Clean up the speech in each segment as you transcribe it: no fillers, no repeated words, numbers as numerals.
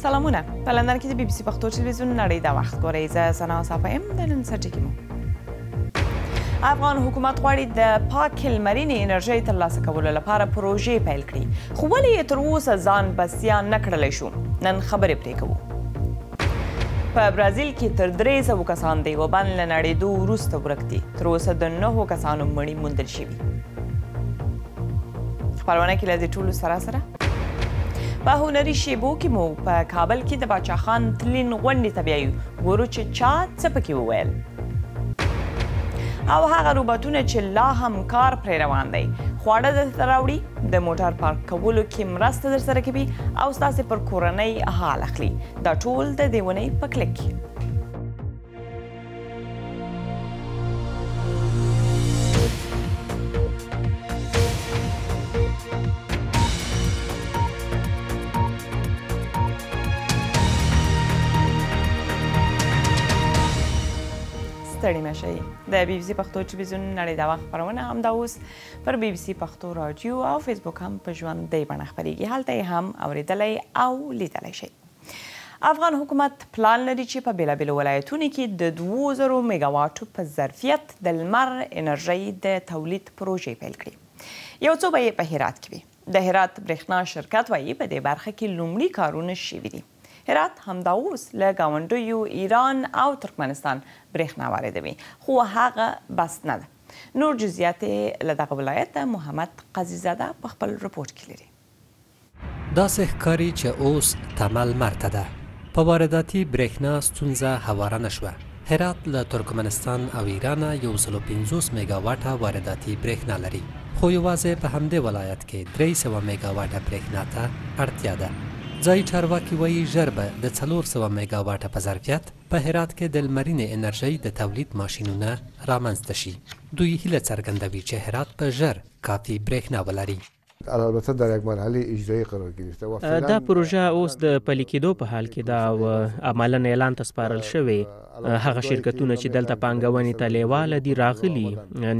سلامونه په لندن کې د بي بي سي پښتو ټلویزیون نړۍ د وخت ګورئ زه ثنا صافه یم د نن سرټکي مو افغان حکومت غواړي د پاکې لمرینې انرژۍ ترلاسه کولو لپاره پروژې پیل کړي خو ولې یې تر اوسه ځان بسیا نه کړلی شو نن خبرې پرې کوو په برازیل کې تر 300 کسان د یوه بند له نړېدو وروسته ورک دي تر اوسه د 9 کسانو مړي موندل شوي خپرونه کې له دې ټولو سره په هنري شیبو کې مو په کابل کې د باچا خان تلین غونډې ته بیایو ګورو چې چا څه پکې وویل او هغه روباټونه چې لا هم کار پرې روان دی خواړه درته راوړي د موټر پارک کولو کې مرسته درسره کوي او ستاسې پر کورنۍ حال اخلي دا ټول د دې اونۍ په کلیک کې ستړي مه شئ د بي بي سي پښتو ټلویزیون نړۍ د وخت خپرونه همدا اوس پر بي بي سي پښتو راډیو او فیسبوک هم په ژوندۍ بڼه خپریږي هلته یې هم اوریدلی او لیدلی شئ افغان حکومت پلان لري چې په بېلابېلو ولایتونو کې د 2000 میګاواټو په ظرفیت د لمر انرژۍ د تولید پروژې پیل کړي یو څو به یې په هرات کې وي د هرات برېښنا شرکت وایي په دې برخه کې لومړي کارونه شوي دي هرات همدا اوس له ګاونډیو ایران او ترکمنستان برېښنا واردوي خو هغه بس نه ده نور جزئیات یې له دغه ولایت محمد قاضیزاده په خپل رپورټ کې لري داسې ښکاري چې اوس تمه لمر ته ده په وارداتي برېښنا ستونزه هواره نه شوه هرات له ترکمنستان او ایران 150 میګاواټه وارداتي برېښنا لري خو یوازې په همدې ولایت کې 300 میګاواټه برېښنا ته اړتیا ده ځایي چارواکي وایي ژر به د 400 میګاواټه په ظرفیت په هرات کې د لمرینې انرژۍ د تولید ماشینونه رامنځته شي دوی هیله څرګندوي چې هرات به ژر کافي برېښنا ولري البته در یک مرحله اجرایی قرار گرفته و دا پروژه اوس د پلي کېدو په حال کې ده او عملاً اعلان ته سپارل شوی هغه شرکتونه چې دلته پانګونې ته لیواله دي راغلي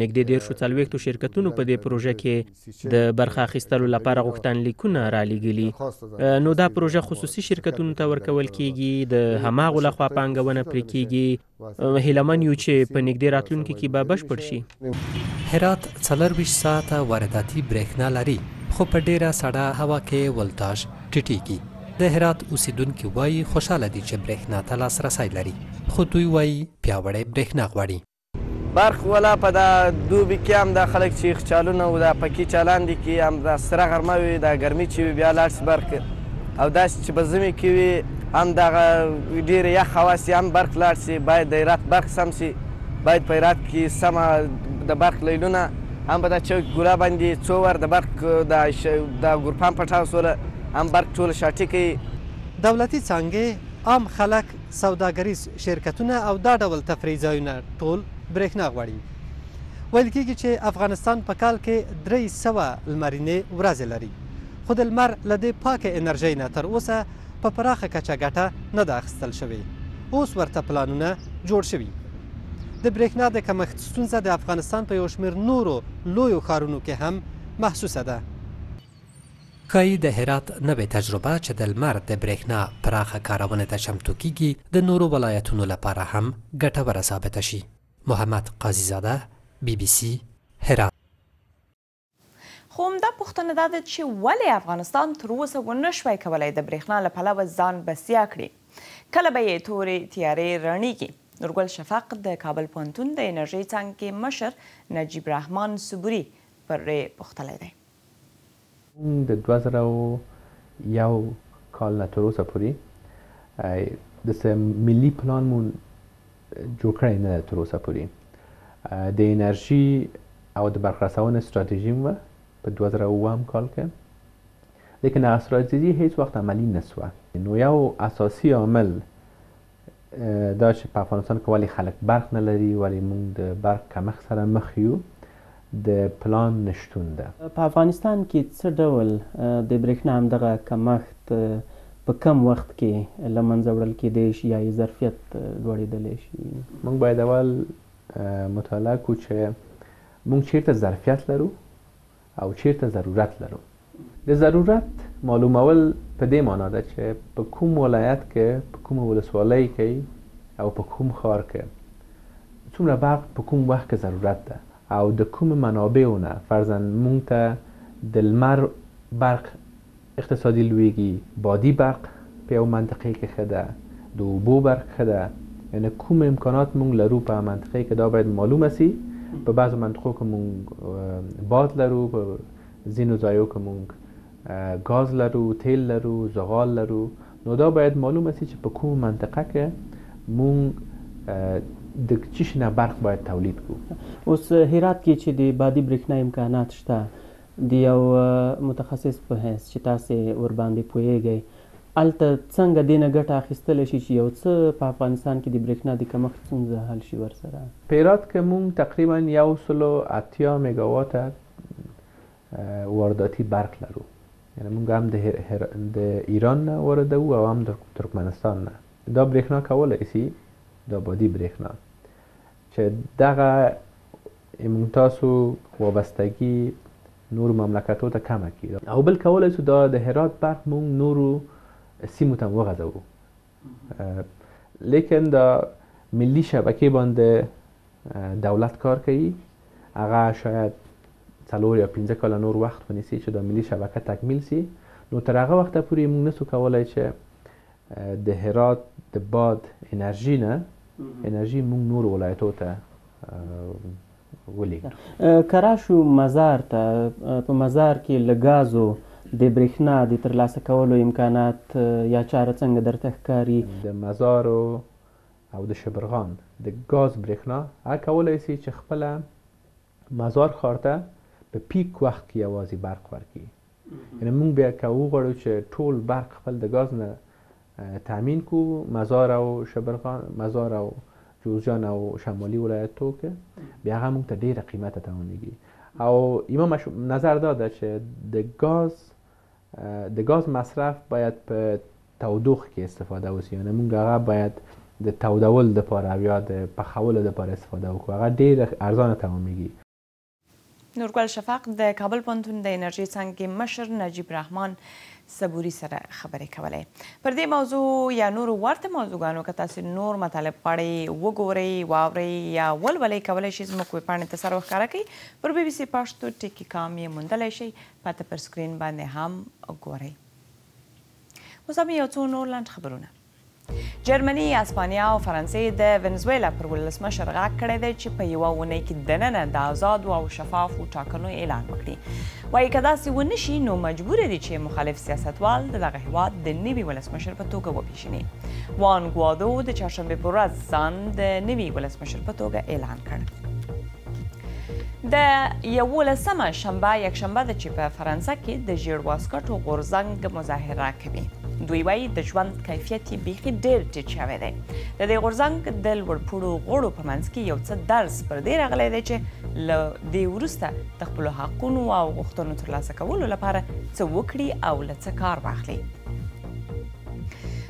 نږدې 140 شرکتونو په دې پروژه کې د برخه اخیستلو لپاره غوښتنلیکونه رالیږلي نو دا پروژه خصوصي شرکتونو ته ورکول کیږي د هماغو لخوا پانګونه پرې کیږي هیلهمن یو چې په نږدې راتلونکي کې به بشپړ شي هرات 24 ساعته وارداتي برېښنا لري خو په ډیره سړه هوا کې ولتاژ ټیټیږي د هرات اوسیدونکي وایي خوشحاله دي چې برېښنا ته لاسرسی لري خو دوی وایي پیاوړی برېښنا غواړي برق ولا په دا دوبي کې هم دا خلک چې یخچالونه او دا پکې چالان دي کې هم دا سره غرمه وي دا ګرمي چې وي بیا لاړ شي برق او داسې چې په ژمي کې وي هم دغه ډېرې یخ هوا سي هم برق لاړ شي باید د هرات برق سم شي باید په هرات کې سمه د برق لیلونه هم په دا چوک ګوله باندې څو ور د برق د ګورپان پټاو سوله هم برق ټول شاټي کوي دولتي څانګې عام خلک سوداګریز شرکتونه او دا ډول تفریح ځایونه ټول برېښنا غواړي ویل کېږي چې افغانستان په کال کې 300 لمرینې ورځې لري خو د لمر له دې پاکه انرژۍ نه تر اوسه په پراخه کچه ګټه نه ده اخیستل شوې اوس ورته پلانونه جوړ شوي د برېښنا د کمښت ستونزه د افغانستان په یو شمېر نورو لویو ښارونو کې هم محسوسه ده ښایي د هرات نوې تجربه چې د لمر د برېښنا پراخه کارونې ته چمتو کیږي د نورو ولایتونو لپاره هم ګټوره ثابته شي محمد قاضیزاده بي بي سي هرات خو همدا پوښتنه دا ده چې ولې افغانستان تر اوسه ونه شوی کولی د برېښنا له پلوه ځان بسیا کړي کله به یې تورې تیارې رڼیږي نورګل شفق د کابل پوهنتون د انرژۍ څانګې مشر نجیب رحمان صبوري پرې پوښتلی دی د 2001 کال نه تر اوسه پورې داسې ملي پلان مو جوړ کړی نه ده تر اوسه پورې د انرژي او د برق رسونې ستراتیژي مو په 2007 کال کې لیکن هغه ستراتیژي هیڅ وخت عملي نسوه نو یو اساسي عامل دا چې په افغانستان کې ولې خلک برق نه لري ولې موږ د برق کمښت سره مخ یو د پلان نشتون ده په افغانستان کې څه ډول د برېښنا همدغه کمښت په کم وخت کې له منځه وړل کېدی شي یا یې ظرفیت لوړېدلی شي موږ باید اول مطالعه کړو چې موږ چیرته ظرفیت لرو او چیرته ضرورت لرو د ضرورت معلومول په دې معنا ده چې په کوم ولایت کې په کوم ولسوالۍ کې او په کوم ښار کې څومره برق په کوم وخت کې ضرورت ده او د کوم منابعو نه فرضاً مونږ ته د لمر برق اقتصادي لویږي، بادي برق په یو منطقه کې ښه ده، د اوبو برق ښه ده، یعنی کوم امکانات مونږ لرو په منطقه کې دا باید معلومه سي. په بعضو منطقو کې مونږ باد لرو، په ځینو ځایو کې مونږ ګاز لرو، تیل لرو، زغال لرو، نو دا باید معلومه سي چې په کوم منطقه کې مونږ د چی شي نه برق باید تولید کو. اوس هرات کې چې د بادي برېښنا امکانات شته د یو متخصص په حیث چې تاسې ورباندې پوهیږئ، هلته څنګه دې نه ګټه اخیستلی شي چې یو څه په افغانستان کې د برېښنا د کمښت ستونزه حل شي ورسره؟ په هرات کې مونږ تقریبا 180 میګاواټه وارداتي برق لرو، یعنی مونږ هم د ایران نه واردوو او هم د ترکمنستان نه. دا برېښنا کولی شي دا بادي برېښنا چې دغه مونږ تاسو وابستگی نور مملکتو ته کمه کړي، او بل کولی شو دا د هرات برق مونږ نورو سیمو ته وغځوو. لیکن دا ملی شبکه باندې دولت کار کوي، هغه شاید 4 یا 15 کاله نور وخت ونیسي چې دا ملی شبکه تکمیل سي. نو تر هغه وخته پورې مونږ نسو کولی چې د هرات د باد انرژي نه انرژي مونږ نور ولایتو ته ولېږو. که راشو مزار ته، په مزار کې له ګازو د برېښنا د ترلاسه کولو امکانات یا چاره څنګه درته ښکاري؟ د مزار او د شبرغان د ګاز برېښنا هغه کولی شي چې خپله مزار ښار ته په پیک وخت کې یوازې برق ورکړي. یعنې مونږ بیا که وغواړو چې ټول برق خپل د ګاز نه تامین کو، مزار او شبرغان، مزار او جوزجان او شمالي ولایتو کې، بیا هغه مونږ ته ډېره قیمته تمامېږي. او ایما نظر داده چې د ګاز مصرف باید په تودوخه کې استفاده وشي، یعنی مونږ هغه باید د تودول دپاره او یا د پخولو دپاره استفاده وکړو، هغه ډېر ارزانه تمامېږي. نورګل شفق د کابل پوهنتون د انرژي څانګې مشر نجیب رحمان صبوري سره خبرې کولې. پر دې موضوع یا نورو ورته موضوعګانو که تاسې نور مطالب غواړئ وګورئ، واورئ یا ولولئ، کولی شئ زموږ ویبپاڼې ته سر وښکاره کړئ. پر BBC پښتو ټکي کام یې موندلی شئ، پته پر سکرین باندې هم ګورئ. اوس هم یو څو نور لنډ خبرونه. جرمني، اسپانیا او فرانسې د ونزویلا پر ولسمشر غږ کړی دی چې په یوه اونۍ کې دننه د آزادو او شفافو ټاکنو اعلان وکړي. وایي که داسې ونه شي نو مجبور دي چې مخالف سیاستوال د دغه هیواد د نوي ولسمشر په توګه وپېژني. وان ګوادو د چهارشنبې په ورځ ځان د نوي ولسمشر په توګه اعلان کړ. د 11مه شنبه یکشنبه ده چې په فرانسه کې د ژیړ واسکټو غورځنګ مظاهره کوي. دوی وایي د ژوند کیفیت یې بیخي ډېر ټیټ شوی دی. د دې غورځنګ د لوړپوړو غړو په منځ کې یو څه درز پر دې راغلی دی چې له دې وروسته د خپلو حقونو او غوښتنو ترلاسه کولو لپاره څه وکړي او له څه کار واخلي.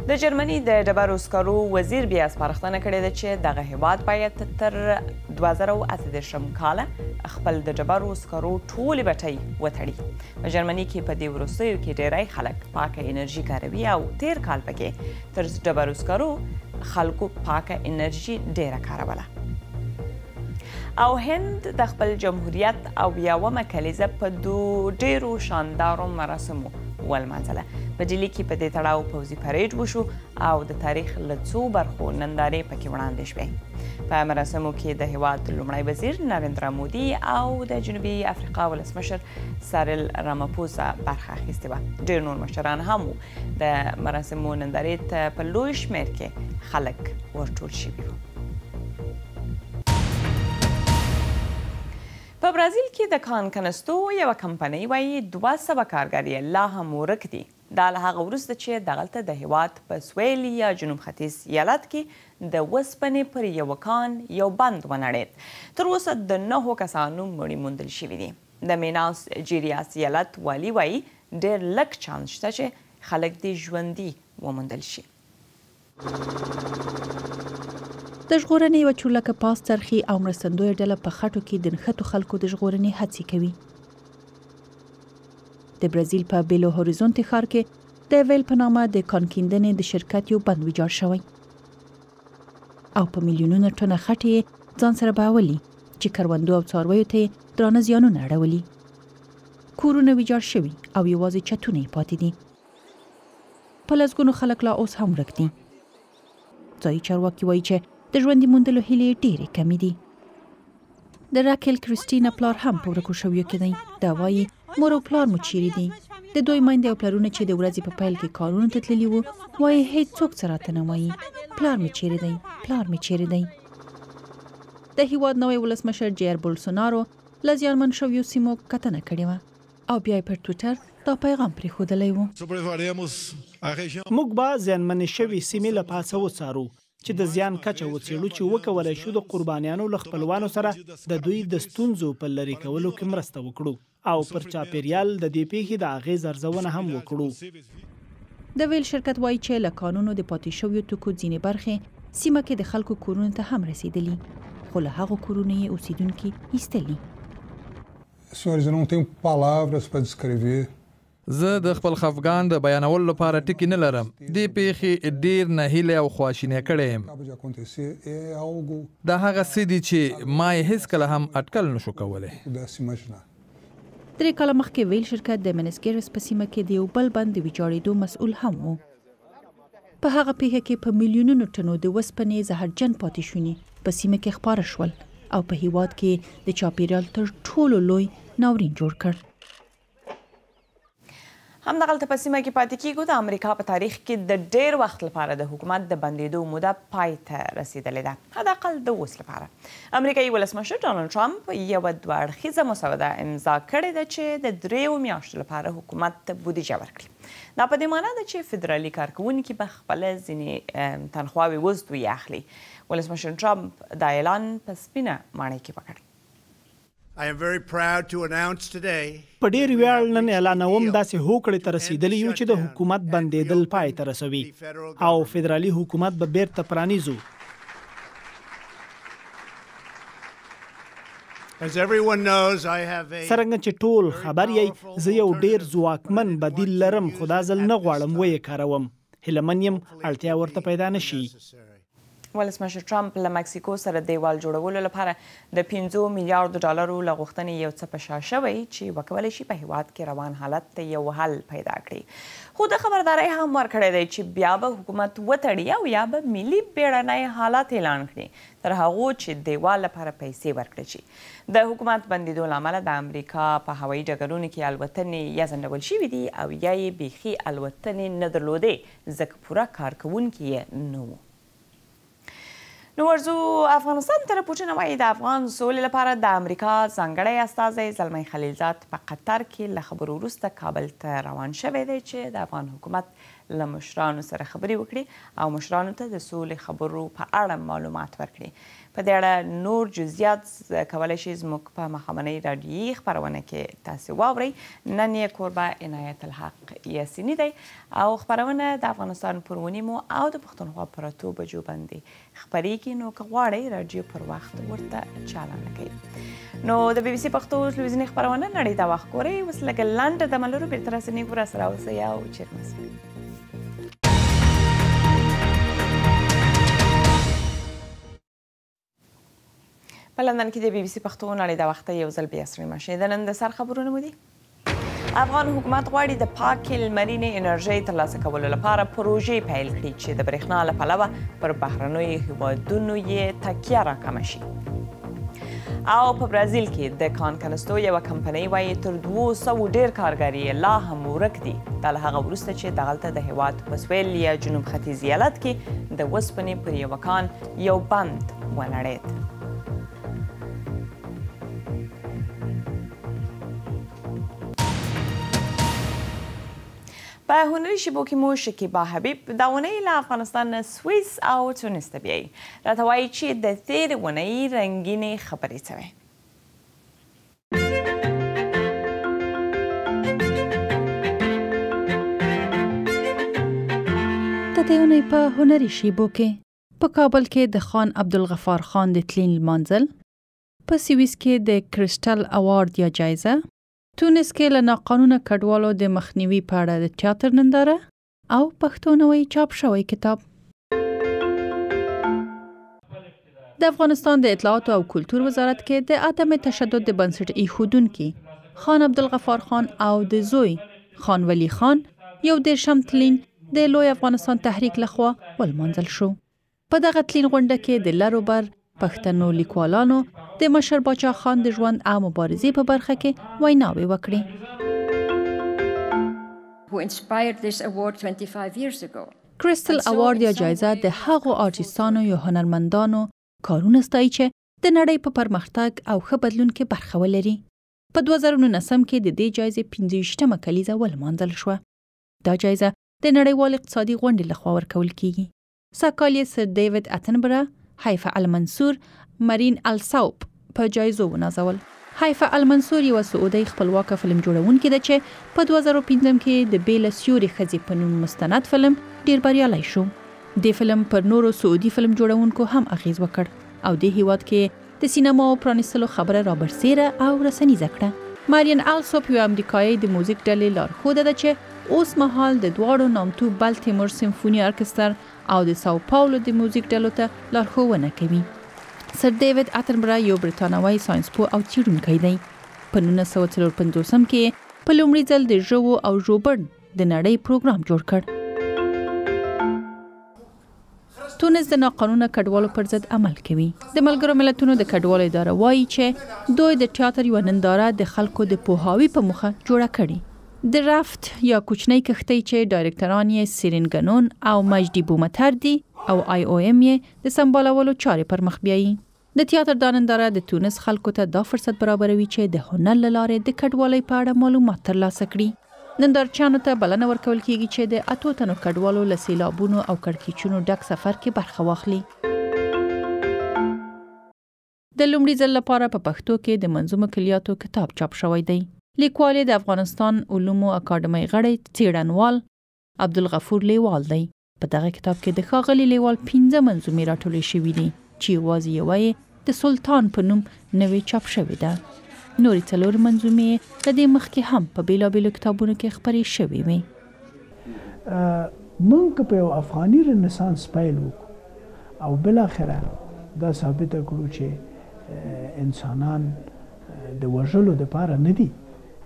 د جرمني د ډبرو سکرو وزیر بیا سپارښتنه کړې ده چې دغه هیواد باید تر 2028 کاله خپل د ډبرو سکرو ټولې بټۍ وتړي. په جرمني کې په دې وروستیو کې ډیری خلک پاکه انرژي کاروي او تیر کال پکې تر ډبرو سکرو خلکو پاکه انرژي ډیره کاروله. او هند د خپل جمهوریت او 1مه کلیزه په ډیرو شاندارو مراسمو ولمانځله. په ډیلي کې په دې تړاو پوځي پریډ وشو او د تاریخ له څو برخو نندارې پکې وړاندې شوې. په مراسمو کې د هیواد لومړی وزیر نریندرا مودي او د جنوبي افریقا ولسمشر سایرل راماپوسا برخه اخیستې وه. ډېر نور مشران هم وو. د مراسمو نندارې ته په لوی شمېر کې خلک ورټول شوي وو. په برازیل کې د کانکنستو یوه کمپنۍ وایي 200 کارګر یې لا هم ورک دي. دا له هغه وروسته چې دغلته د هیواد په سویل یا جنوب ختیځ ایالت کې د وسپنې پر یوه کان یو بند ونړېد. تر اوسه د 9 کسانو مړي موندل شوي دي. د میناس جیریاس ایالت والي وایي ډېر لږ چانس شته چې خلک دې ژوندي وموندل شي. د ژغورنې یوه چورلکه پاس څرخي او مرستندویه ډله په خټو کې د نښتو خلکو د ژغورنې هڅې کوي. د برازیل په بیلو هوریزونتي ښار کې د ویل په نامه د کانکیندنې د شرکت یو بند ویجاړ شوی او په میلیونونو ټنه خټې ځان سره باولي چې کروندو او څارویو ته درانه زیانونه اړولي. کورونه ویجاړ شوي او یوازې چتونه یې پاتې دي. په لسګونو خلک لا اوس هم ورک دي. ځایي چارواکي وایي چې د ژوندي موندلو هیلې ډېرې کمې دي. د راکل کریسټینا پلار هم په ورکو شویو کې دی. دا وایي مور او پلار مو چیرې دي؟ د دوی میندې او پلرونه چې د ورځې په پیل کې کارونو ته تللي وو وایي هیڅوک څه راته نه وایي. پلار مې چیرې دی؟ پلار مې چیرې دی؟ د هیواد نوی ولسمشر جیر بولسونارو له زیانمن شویو سیمو کتنه کړې وه او بیا یې پر ټویټر دا پیغام پرېښودلی و. موږ به زیانمنې شوې سیمې له پاسه وڅارو چې د زیان کچه وڅېړو چې وکولی شو د قربانیانو له خپلوانو سره د دوی د ستونزو په لرې کولو کې مرسته وکړو او پر چاپیریال د دې پیښې د اغېز ارزونه هم وکړو. د ویل شرکت وایي چې له کانونو د پاتې شویو توکو ځینې برخې سیمه کې د خلکو کورونو ته هم رسیدلي خو له هغو کورونو یې اوسیدونکي ایستلي. زه د خپل خفګان د بیانولو لپاره ټکي نه لرم. دې پیښې ډېر نهیلی او خواشینی کړی یم. دا هغه څه دي چې ما یې هیڅکله هم اټکل نشو کولی. 3 کاله مخکې ویل شرکت د منسګیرس په سیمه کې د یو بل بند د ویجاړېدو مسؤل هم و. په هغه پیښه کې په میلیونونو ټنو د وسپنې زهرجن پاتې شوني په سیمه کې خپاره شول او په هیواد کې د چاپیریال تر ټولو لوی ناورین جوړ کړ. همدغلته په سیمه کې پاتې کیږو. د امریکا په تاریخ کې د ډېر وخت لپاره د حکومت د بندېدو موده پای ته رسیدلې ده، حداقل د اوس لپاره. امریکایي ولسمشر ډانلډ ټرمپ یوه 2 اړخیزه مسوده امضا کړې ده چې د 3 میاشتو لپاره حکومت ته بودیجه ورکړي. دا په دې معنی ده چې فدرالي کارکوونکي به خپله ځینې تنخواوې وزدوی اخلي. ولسمشر ټرمپ دا اعلان په سپینه ماڼۍ کې وکړ. په ډېر ویاړ نن اعلانوم داسې هوکړې ته رسېدلي یو چې د حکومت بندېدل پای ته رسوي او فدرالي حکومت به بیرته پرانیزو. څرنګه چې ټول خبر یې زه یو ډېر ځواکمن بدیل لرم خو دا ځل نه غواړم ویې کاروم. هیله من یم اړتیا ورته پیدا نه شي. ولسمشر ټرمپ له مکسیکو سره دیوال جوړولو لپاره د 5 میلیارډ ډالرو له غوښتنې یو څه په شا شوی چې وکولی شي په هیواد کې روان حالت ته یو حل پیدا کړي. خو د خبرداری هم ورکړی دی چې بیا به حکومت وتړي او یا به ملي بیړنی حالات اعلان کړي تر هغو چې دیوال لپاره پیسې ورکړي شي. د حکومت بندېدو له امله د امریکا په هوایي ډګرونو کې الوتنې یا ځنډول شوي دي او یا یې بیخي الوتنې نه درلودې ځکه پوره کارکوونکي یې نه وو. نو ورځو افغانستان ته راپورټونه وایي د افغان سولې لپاره د امریکا ځانګړی استازی زلمی خلیلزاد په قطر کې له خبرو وروسته کابل ته روان شوی دی چې د افغان حکومت له مشرانو سره خبرې وکړي او مشرانو ته د سولې خبرو په اړه معلومات ورکړي. په دې اړه نور جزئیات کولی شي زموږ په ماښامنۍ راډیویي خپرونه کې تاسې واورئ. نن یې کوربه عنایت الحق یاسیني دی او خپرونه د افغانستان پر 9 او د پښتونخوا پر 8 بجو باندې خپرېږي. نو که غواړئ راډیو پر وخت ورته چالانه کړئ. نو د بي بي سي پښتو تلویزیوني خپرونه نړۍ ته وخت ګورئ. اوس لږه لنډه دمه لرو، بېرته راسنیږو، راسره اوسئ او چیرې مه ځئ. په لندن کې د بي بي سي پښتو نړۍ د وخته یو ځل بیا سره مشي. د نن د سر خبرونه مو دي. افغان حکومت غواړي د پاکې لمرینې انرژۍ ترلاسه کولو لپاره پروژې پیل کړي چې د برېښنا له پلوه پر بهرنیو هیوادونو یې تکیه راکمه شي. او په برازیل کې د کانکنستو یوه کمپنۍ وایي تر 200 ډېر کارګر یې لا هم ورک دي. دا له هغه وروسته چې دغلته د هیواد په سویل یا جنوب ختیځ ایالت کې د وسپنې پر یوه کان یو بند ونړېد. په هنري شیبو کې مو شکیبا حبیب دا اونۍ له افغانستان نه سویس او تونس ته بیایي. راته وایي چې د تېرې اونۍ رنګینې خبرې څه وې. د دې اونۍ په هنري شیبو کې په کابل کې د خان عبدالغفار خان د تلین لمانځل، په سویس کې د کرسټل اوارد یا جایزه، تونس کې له ناقانونه کډوالو د مخنیوي په اړه د تیاتر ننداره او پښتو نوی چاپ شوی کتاب. د افغانستان د اطلاعات او کلتور وزارت کې د عدم تشدد د بنسټ ایښودونکي خان عبدالغفار خان او د زوی خان ولی خان یو دیرشم تلین د لوی افغانستان تحریک لخوا ولمانځل شو. په دغه تلین غونډه کې د لرو بر پښتنو لیکوالانو د مشر باچا خان د ژوند او مبارزې په برخه کې ویناوې وکړې. کریستل اوارد یا جایزه د هغو آرټیستانو یا هنرمندانو کارونه ستایي چې د نړۍ په پرمختګ او ښه بدلون کې برخه ولري. په 2019 کې د دې جایزې 25مه کلیزه ولمانځل شوه. دا جایزه د نړیوال اقتصادي غونډې لخوا ورکول کیږي. سږکال یې سر ډیوډ اتنبره، حیفه المنصور، مرین السوپ په جایزو ونازول. حیفه المنصور یو سعودي خپلواکه فلم جوړونکې ده چې په 2015 کې د بیل سیوري ښځې په نوم مستند فلم ډیر بریالی شو. د فلم پر نورو سعودي فلم جوړونکو هم اغیز وکړ او د هیواد کې د سینما او پرانیستلو خبره رابرسیره او رسنیزه کړه. مارین السوپ یو امریکایي د موزیک ډلې لارښوده ده چې اوس مهال د دواړو نامتو بالټیمور سمفوني ارکستر او د ساو پاولو د موزیک ډلو ته لارښوونه کوي. سر ډیوډ اتنبره یو برتانوي ساينسپوه او څېړونکی دی. په 1954 کې په لومړي ځل د ژوو او ژوبڼ د نړۍ پروګرام جوړ کړ. تونس د ناقانونه کډوالو پر ضد عمل کوي. د ملګرو ملتونو د کډوالو اداره وایي چې دوی د تیاتر یو ننداره د خلکو د پوهاوي په مخه جوړه کړي. د رافت یا کوچنۍ کښتۍ چې ډایرکټران یې سیرین ګنون او مجدي بومتر دي او IOM یې د سمبالولو چارې پر مخ بیایي. د تیاتر دا ننداره د تونس خلکو ته دا فرصت برابروي چې د هنر له لارې د کډوالۍ په اړه معلومات ترلاسه کړي. نندارچیانو ته بلنه ورکول کیږي چې د 8 تنو کډوالو له سیلابونو او کړکېچونو ډک سفر کې برخه واخلي. د لومړي ځل لپاره په پښتو کې د منظومه کلیاتو کتاب چاپ شوی دی. لیکوال د افغانستان علومو اکاډمۍ غړی څېړنوال عبدالغفور لیوال دی. په دغه کتاب کې د ښاغلي لیوال 15 منظومې راټولې شوې دي چې یوازې یوه یې د سلطان په نوم نوې چاپ شوې ده. نورې 4 منظومې د دې مخکې هم په بیلابیلو کتابونو کې خپرې شوې وې. موږ په یو افغاني رنسانس پیل وکړو او بالاخره دا ثابته کړو چې انسانان د وژلو دپاره نه دي،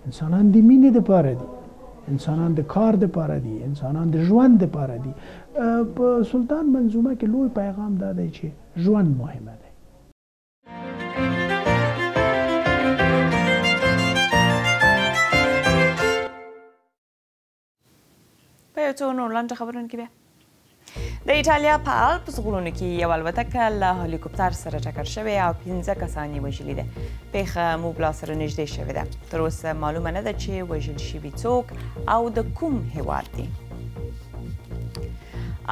انسانان د مینې دپاره دي، انسانان د کار دپاره دي، انسانان د ژوند دپاره دي. په سلطان منظومه کې لوی پیغام دا دی چې ژوند مهمه دی. په یو څو نور لنډه خبرونو کې بیا د ایټالیا په الپس غرونو کې یو الوتکه له هلیکوپتر سره ټکر شوې او 15 کسان یې وژلي ده. پیښه موبلا سره نږدې شوې ده. تر اوسه معلومه نه ده چې وژل شوي څوک او د کوم هیواد دي.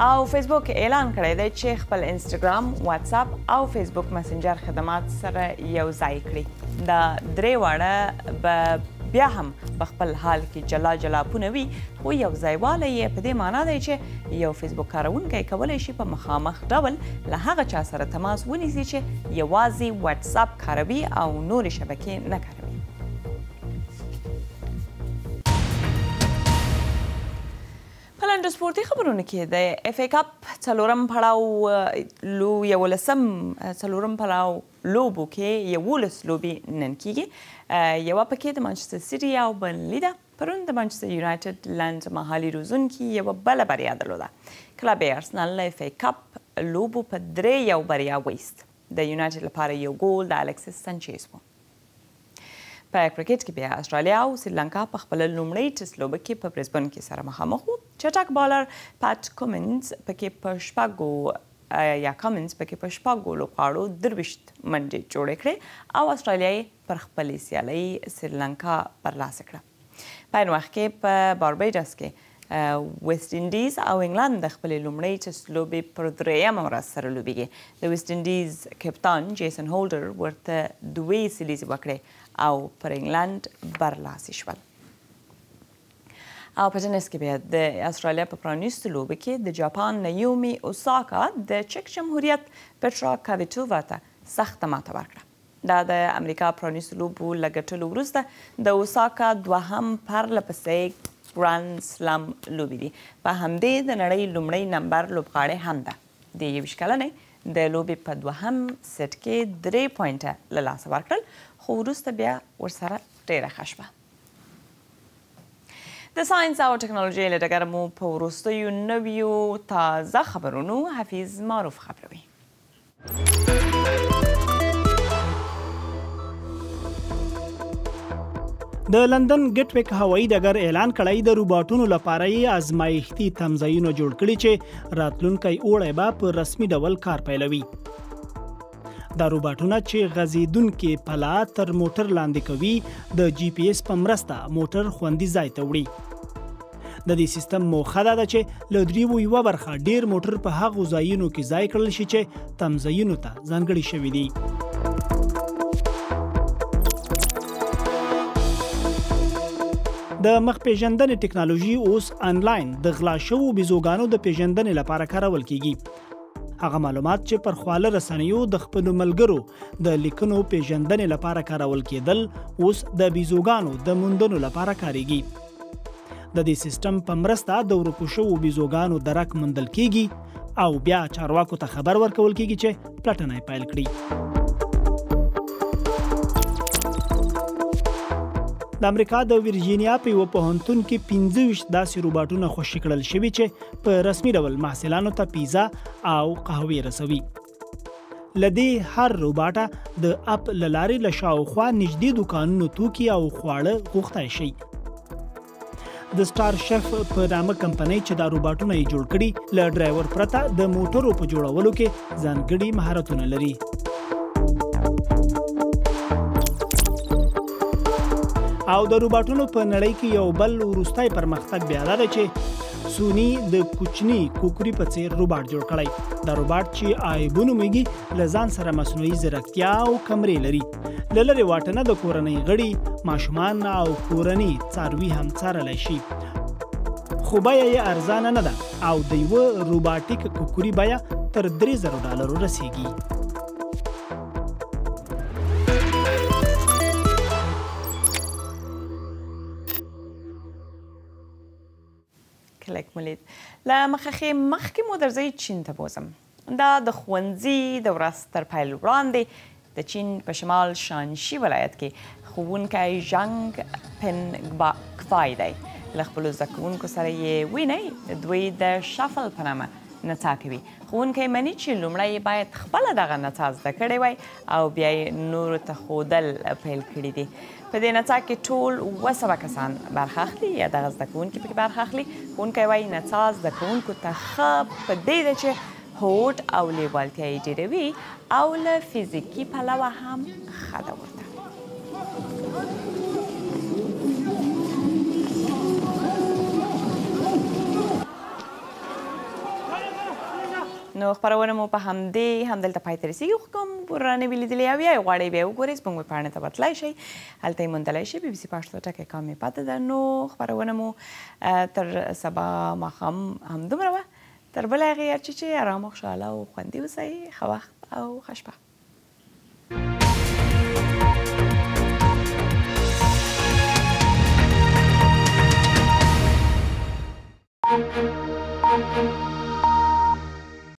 او فیسبوک اعلان کړی دی چې خپل انسټاګرام، واتساپ او فیسبوک مسنجر خدمات سره یو ځای کړي. دا درې واړه به بیا هم په خپل حال کې جلا جلا اپونه وي، خو یو ځایوالی یې په دې معنا دی چې یو فیسبوک کاروونکی کولی شي په مخامخ ډول له هغه چا سره تماس ونیسي چې یوازې واتساپ کاروي او نورې شبکې نه کاروي. په لنډو سپورتي خبرونو کې د اف ای کپ څلورم پړاو لوبو کې 11 لوبې نن کیږي. یوه پکې د مانچستر سیټي او برنلي ده. پرون د مانچستر یونایټډ لند محلي روزونکي یوه بله بریا درلوده. کلب ارسنال له اف ای کپ لوبو په 3-1 بریا وایست. د یونایټډ لپاره یو ګول د الکسیس سنچیز و. په کرکټ کې بیا استرالیا او سریلانکا په خپل لومړۍ ټیسټ لوبه کې په برزبن کې سره مخامخ وو. چټک بالر پات کومنز پکې په شپږو لوبغاړو 23 منډې جوړې کړې او استرالیا یې پر خپلې سیالۍ سریلانکا برلاسه کړه. په این وخت کې په باربیډاس کې ویسټ انډیز او انګلند د خپلې لومړۍ ټیسټ لوبې پر 3مه ورځ سره لوبیږي. د ویسټ انډیز کپتان جیسن هولډر ورته 2 سیلیزې وکړې او پر انګلند برلاسي شول. او په ټینس کې بیا د استرالیا په پرانیستو لوبو کې د جاپان نایومي اوساکا د چک جمهوریت پټرا کاویټووا ته سخته ماته ورکړه. دا د امریکا پرانیستو لوبو له ګټلو وروسته د اوساکا دوهم پرله پسې ګراند سلام لوبې دي. په همدې د نړۍ لومړی نمبر لوبغاړې هم ده. د 21 کلنې د لوبې په دوهم سیټ کې 3 پوینټه له لاسه ورکړل، خو وروسته بیا ورسره ډېره ښه شوه. د ساینس او ټکنالوژۍ له ډګره مو په وروستیو نویو تازه خبرونو حفیظ معروف خبروي. د لندن ګټویک هوایي ډګر اعلان کړی د روباټونو لپاره یې ازمایښتي تمځایونه جوړ کړي چې راتلونکی اوړی به په رسمي ډول کار پیلوي. دا روباټونه چې غځېدونکې پله تر موټر لاندې کوي د جی پی ایس په مرسته موټر خوندي ځای ته وړي. د دې سیستم موخه دا ده چې له دریو یوه برخه ډیر موټر په هغو ځایونو کې ځای کړل شي چې تمځایونو ته ځانګړي شوي دي. د مخ پیژندنې ټکنالوژي اوس آنلاین د غلا شوو بیزوګانو د پیژندنې لپاره کارول کیږي. هغه معلومات چې پر خواله رسنیو د خپلو ملګرو د لیکنو پیژندنې لپاره کارول کېدل اوس د بیزوګانو د موندنو لپاره کاریږي. د دې سیستم په مرسته د ورکو شوو بیزوګانو درک موندل کیږي او بیا چارواکو ته خبر ورکول کیږي چې پلټنه یې پیل کړي. د امریکا د ویرجینیا په یوه پوهنتون کې 25 داسې روباټونه خوشي کړل شوي چې په رسمي ډول محصلانو ته پیزا او قهوې رسوي. له دې هر روباټه د اپ له لارې له شاوخوا نږدې دوکانونو توکي او خواړه غوښتی شي. د سټار شیف په نامه کمپنۍ چې دا روباټونه یې جوړ کړي له ډرایور پرته د موټرو په جوړولو کې ځانګړي مهارتونه لري. او د روباټونو په نړۍ کې یو بل وروستی پرمختګ بیا دا ده چې سونی د کوچني کوکوري په څیر روباټ جوړ کړی. دا روباټ چې آیبو نومیږي له ځان سره مصنوعي ځیرکتیا او کمرې لري. له لرې واټنه د کورنۍ غړي، ماشومان او کورني څاروي هم څارلی شي. خو بیه یې ارزانه نه ده او د یوه روباټیک کوکوري بیه تر $3000 رسیږي. کلک مولید له مخکې مو درځئ چین ته بوزم. دا د ښوونځي د ورځ تر پیل وړاندې د چین په شمال شانشي ولایت کې ښوونکی ژانګ پن کفای دی. له خپلو زده کوونکو سره یې وینئ دوی د شفل په نامه نڅا کوي. ښوونکی مني چې لومړی باید خپله دغه نڅا زده کړې وای او بیا یې نورو ته ښودل پیل کړي دي. په دې نڅا کې ټول 200 کسان برخه اخلي یا دغه زده کوونکي پکې برخه اخلي. ښوونکی وایي نڅا زده کوونکو ته ښه په دې ده چې هوډ او لیوالتیا یې ډېروي او له فزیکي پلوه هم ښه ده ورته. نو خپرونه مو په همدلته پای ته رسېږي. خو کوم پوره نوي لیدلي او یا یې غواړئ بیا وګورئ زموږ ویبپاڼې ته به تللی شئ، هلته یې موندلی شئ. BBC پښتو ټکی کام یې پاته ده. نو خپرونه مو تر سبا ماښام همدومره وه. تر بله هغې هر چې ارام او خوشحاله او خوندي اوسئ. ښه وخت او ښه شپه.